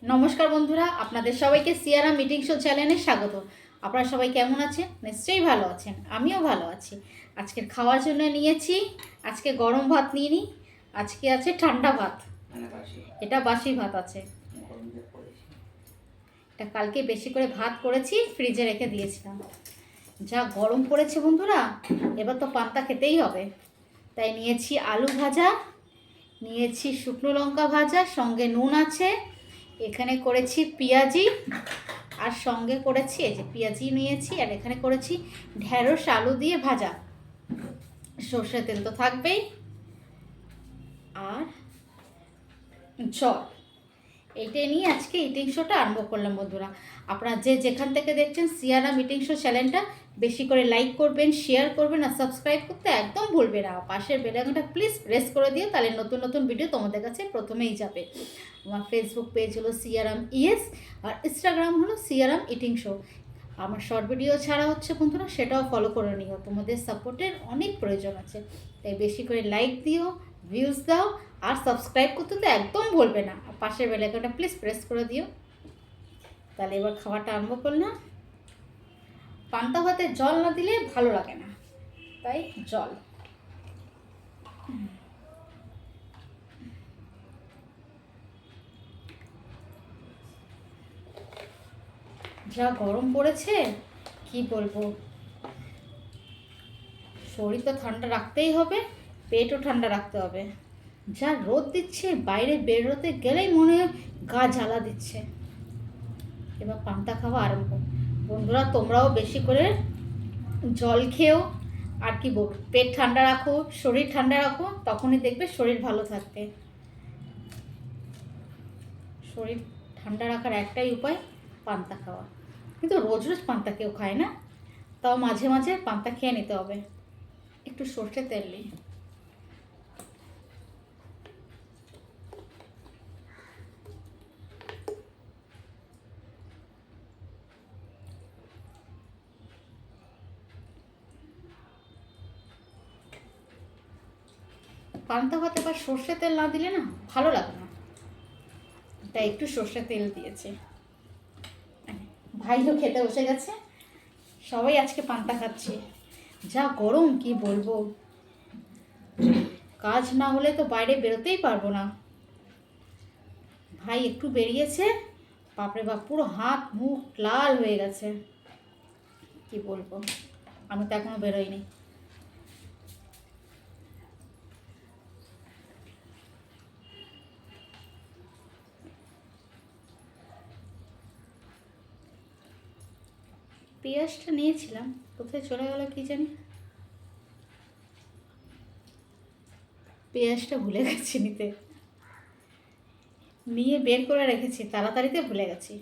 নমস্কার বন্ধুরা, আপনাদের সবাইকে সিয়ারা মিটিং শো চ্যানেলে স্বাগত। আপনারা সবাই কেমন আছেন? নিশ্চয়ই ভালো আছেন, আমিও ভালো আছি। আজকের খাওয়ার জন্য নিয়েছি, আজকে গরম ভাত নিয়ে নিই, আজকে আছে ঠান্ডা ভাত। এটা বাসি ভাত আছে, এটা কালকে বেশি করে ভাত করেছি, ফ্রিজে রেখে দিয়েছিলাম। যা গরম পড়েছে বন্ধুরা, এবার তো পান্তা খেতেই হবে। তাই নিয়েছি আলু ভাজা, নিয়েছি শুকনো লঙ্কা ভাজা, সঙ্গে নুন আছে, এখানে করেছি পেঁয়াজি, আর সঙ্গে করেছি এই যে পেঁয়াজি নিয়েছি, আর এখানে করেছি ঢেঁড়স আলু দিয়ে ভাজা। সর্ষে তেল তো থাকবেই, আর জল। এইটাই নিয়ে আজকে ইটিং শোটা আরম্ভ করলাম বন্ধুরা। আপনারা যে যেখান থেকে দেখছেন সিয়ারা মিটিং শো চ্যানেলটা বেশি করে লাইক করবেন, শেয়ার করবেন, আর সাবস্ক্রাইব করতে একদম ভুলবে না। পাশের বেল আইকনটা প্লিজ প্রেস করে দিও, তাহলে নতুন নতুন ভিডিও তোমাদের কাছে প্রথমেই যাবে। আমার ফেসবুক পেজ হলো সিয়ারাম ইএস, আর ইনস্টাগ্রাম হলো সিয়ারাম ইটিং শো। আমার শর্ট ভিডিও ছাড়া হচ্ছে বন্ধুরা, সেটাও ফলো করে নিও, তোমাদের সাপোর্টের অনেক প্রয়োজন আছে। তাই বেশি করে লাইক দিও, ভিউজ দাও, আর সাবস্ক্রাইব করতে তো একদম ভুলবে না। আর পাশের বেল আইকনটা প্লিজ প্রেস করে দিও। তাহলে এবার খাওয়াটা আরম্ভ করলাম। পান্তা ভাতে জল না দিলে ভালো লাগে না, তাই জল। যা গরম পড়েছে কি বলবো, শরীর তো ঠান্ডা রাখতেই হবে, পেটও ঠান্ডা রাখতে হবে। যা রোদ দিচ্ছে, বাইরে বেরোতে গেলেই মনে হয় গা জ্বালা দিচ্ছে। এবার পান্তা খাওয়া আরম্ভ। বন্ধুরা, তোমরাও বেশি করে জল খেও, আর কি বলবো, পেট ঠান্ডা রাখো, শরীর ঠান্ডা রাখো, তখনই দেখবে শরীর ভালো থাকবে। শরীর ঠান্ডা রাখার একটাই উপায় পান্তা খাওয়া। কিন্তু রোজ রোজ পান্তা কেউ খায় না, তাও মাঝে মাঝে পান্তা খেয়ে নিতে হবে, একটু সর্ষে তেল নিয়ে। পান্তা ভাতে আবার সর্ষে তেল না দিলে না ভালো লাগে না, তাই একটু সর্ষে তেল দিয়েছে। ভাইও খেতে বসে গেছে, সবাই আজকে পান্তা খাচ্ছে। যা গরম কি বলবো, কাজ না হলে তো বাইরে বেরোতেই পারবো না। ভাই একটু বেরিয়েছে, বাপরে বাপ, পুরো হাত মুখ লাল হয়ে গেছে। কি বলবো, আমি তো এখনো বেরোইনি। পেঁয়াজটা নিয়েছিলাম, কোথায় চলে গেল কি জানি, পেঁয়াজটা ভুলে গেছি নিতে, নিয়ে বের করে রেখেছি, তাড়াতাড়িতে ভুলে গেছি।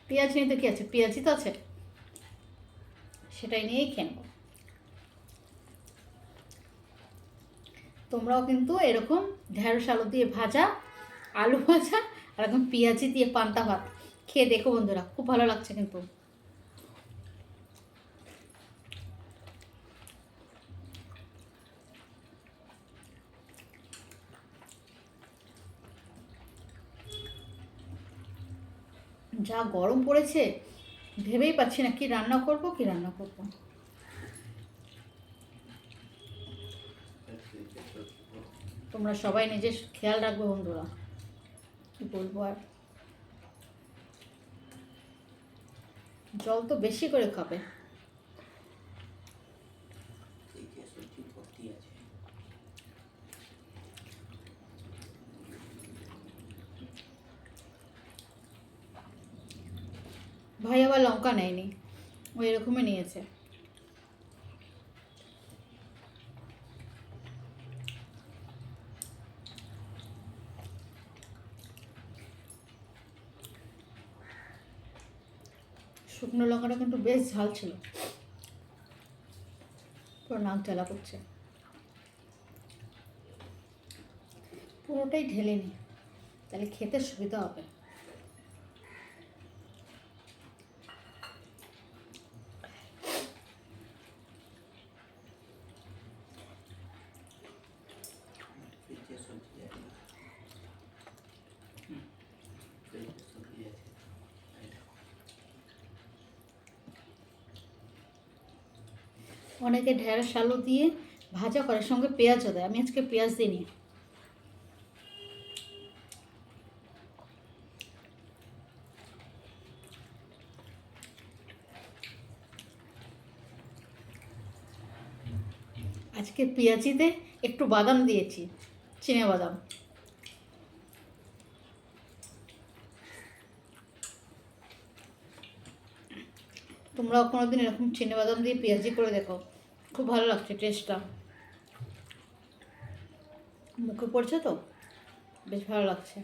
পেঁয়াজ নিয়ে তো কি আছে, পেঁয়াজই তো আছে, সেটাই নিয়েই খেয়ে নেবো। তোমরাও কিন্তু এরকম ঢেঁড়স আলু দিয়ে ভাজা, আলু ভাজা, আর এখন পেঁয়াজি দিয়ে পান্তা ভাত খেয়ে দেখো বন্ধুরা, খুব ভালো লাগছে কিন্তু। যা গরম পড়েছে, ভেবেই পাচ্ছি না কি রান্না করব, কি রান্না করব। তোমরা সবাই নিজের খেয়াল রাখবে বন্ধুরা, কি বলবো আর। জল তো বেশি করে খাবে। ভাই আবার লঙ্কা নেয়নি, ও এরকমই নিয়েছে। শুকনো লঙ্কাটা কিন্তু বেশ ঝাল ছিল, পুরো নাক জ্বালা করছে। পুরোটাই ঢেলে নি, তাহলে খেতে সুবিধা হবে। অনেকে ঢেঁড়স আলু দিয়ে ভাজা করে, সঙ্গে পেঁয়াজও দেয়, আমি আজকে পেঁয়াজ দিইনি। আজকে পেঁয়াজিতে একটু বাদাম দিয়েছি, চিনে বাদাম। তোমরাও কোনোদিন এরকম চিনে বাদাম দিয়ে পেঁয়াজি করে দেখো, খুব ভালো লাগছে টেস্টটা। মুখে পড়ছে তো, বেশ ভালো লাগছে।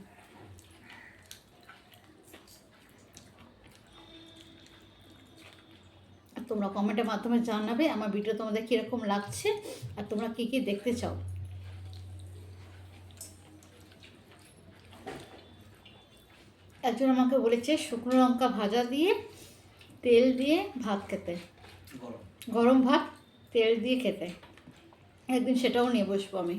আর তোমরা কমেন্টের মাধ্যমে জানাবে আমার ভিডিও তোমাদের কীরকম লাগছে আর তোমরা কী কী দেখতে চাও। একজন আমাকে বলেছে শুকনো লঙ্কা ভাজা দিয়ে তেল দিয়ে ভাত খেতে, গরম ভাত তেল দিয়ে খেতে। একদিন সেটাও নিয়ে বসবো আমি।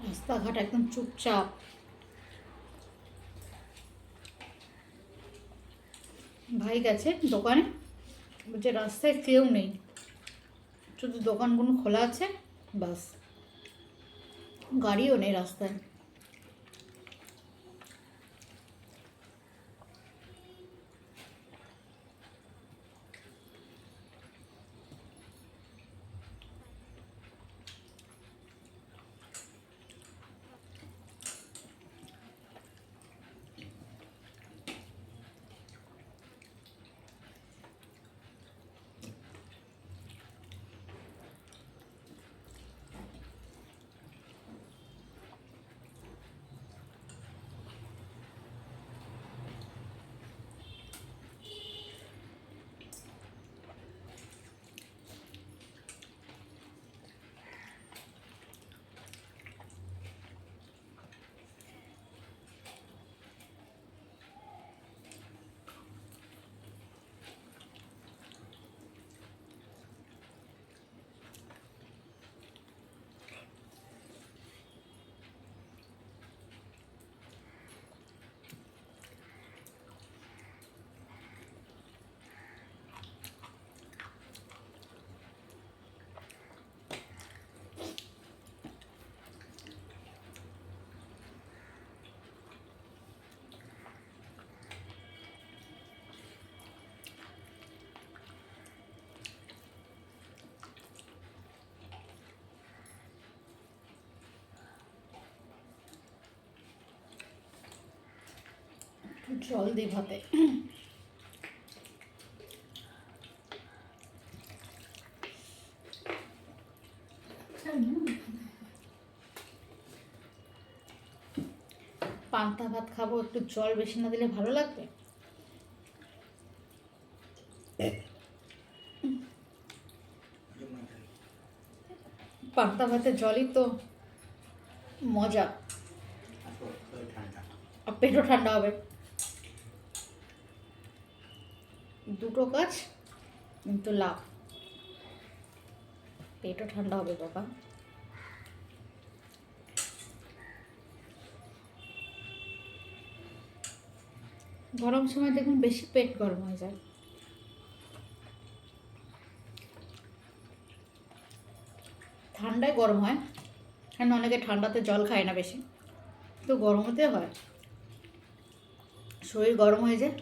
রাস্তাঘাট একদম চুপচাপ। ভাই গেছে দোকানে, বলছে রাস্তায় কেউ নেই, শুধু দোকানগুলো খোলা আছে, বাস, গাড়িও নেই রাস্তায়। জল দিই ভাতে। পান্তা ভাত খাবো, একটু জল বেশি না দিলে ভালো লাগবে? পান্তা ভাতের জলই তো মজা, আর পেটও ঠান্ডা হবে। দুটো কাজ কিন্তু লাভ, পেটও ঠান্ডা হবে বাবা। গরম সময় দেখুন বেশি পেট গরম হয়ে যায়। ঠান্ডায় গরম হয়, কেন অনেকে ঠান্ডাতে জল খায় না বেশি, তো গরমতে হয়, শরীর গরম হয়ে যায়।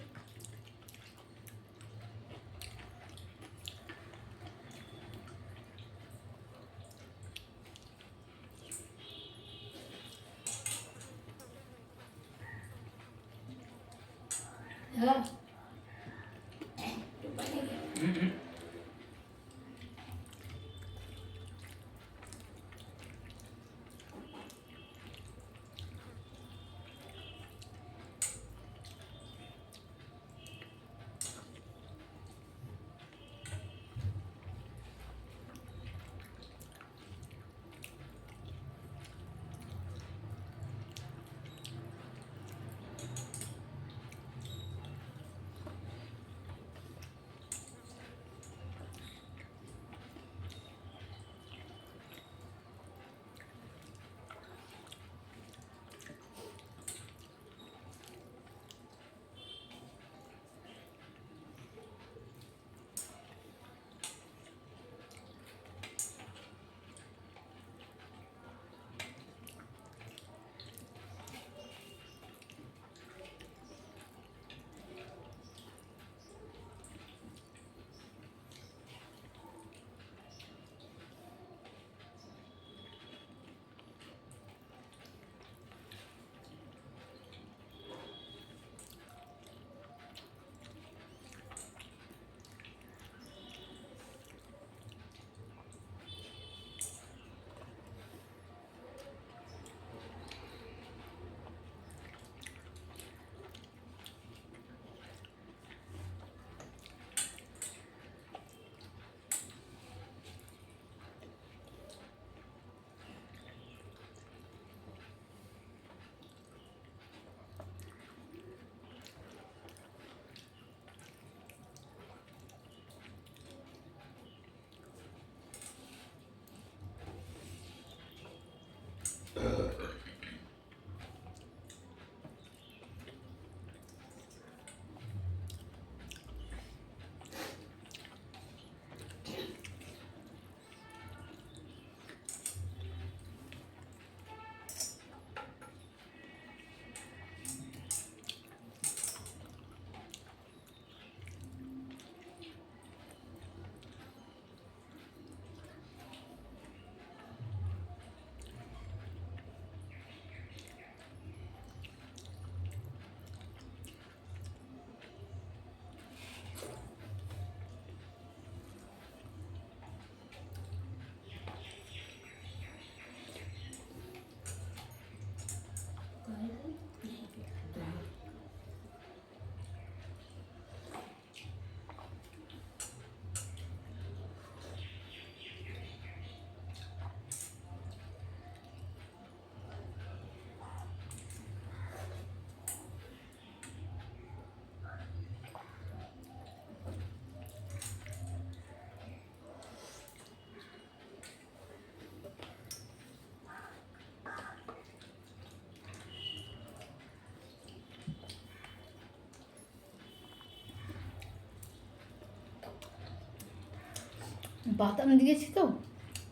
বাদাম দিয়েছি তো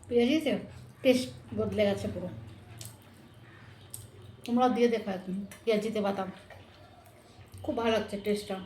পেঁয়াজিতে, টেস্ট বদলে গেছে পুরো। তোমরা দিয়ে দেখো এখন পেঁয়াজিতে বাদাম, খুব ভালো লাগছে টেস্টটা।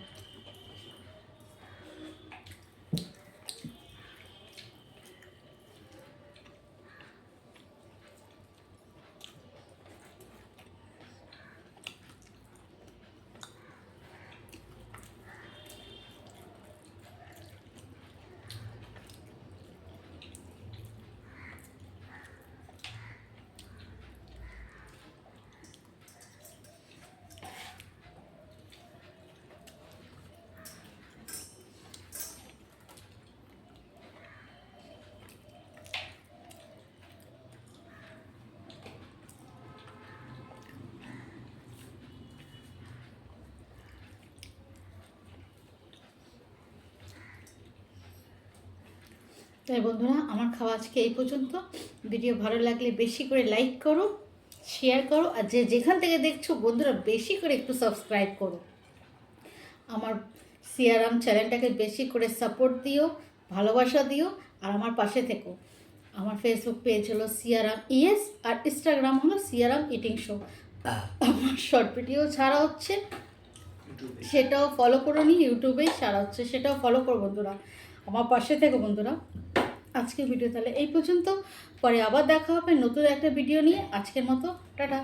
তাই বন্ধুরা, আমার খাওয়া আজকে এই পর্যন্ত। ভিডিও ভালো লাগলে বেশি করে লাইক করো, শেয়ার করো, আর যে যেখান থেকে দেখছো বন্ধুরা বেশি করে একটু সাবস্ক্রাইব করো। আমার সিয়ারাম চ্যানেলটাকে বেশি করে সাপোর্ট দিও, ভালোবাসা দিও, আর আমার পাশে থেকো। আমার ফেসবুক পেজ হলো সিয়ারাম ইএস, আর ইনস্টাগ্রাম হলো সিয়ারাম ইটিং শো। আমার শর্ট ভিডিও ছাড়া হচ্ছে, সেটাও ফলো করো নি, ইউটিউবেই ছাড়া হচ্ছে, সেটাও ফলো করো বন্ধুরা। আমার পাশে থেকো বন্ধুরা। আজকের ভিডিও তাহলে এই পর্যন্ত, পরে আবার দেখা হবে নতুন একটা ভিডিও নিয়ে। আজকের মতো টাটা।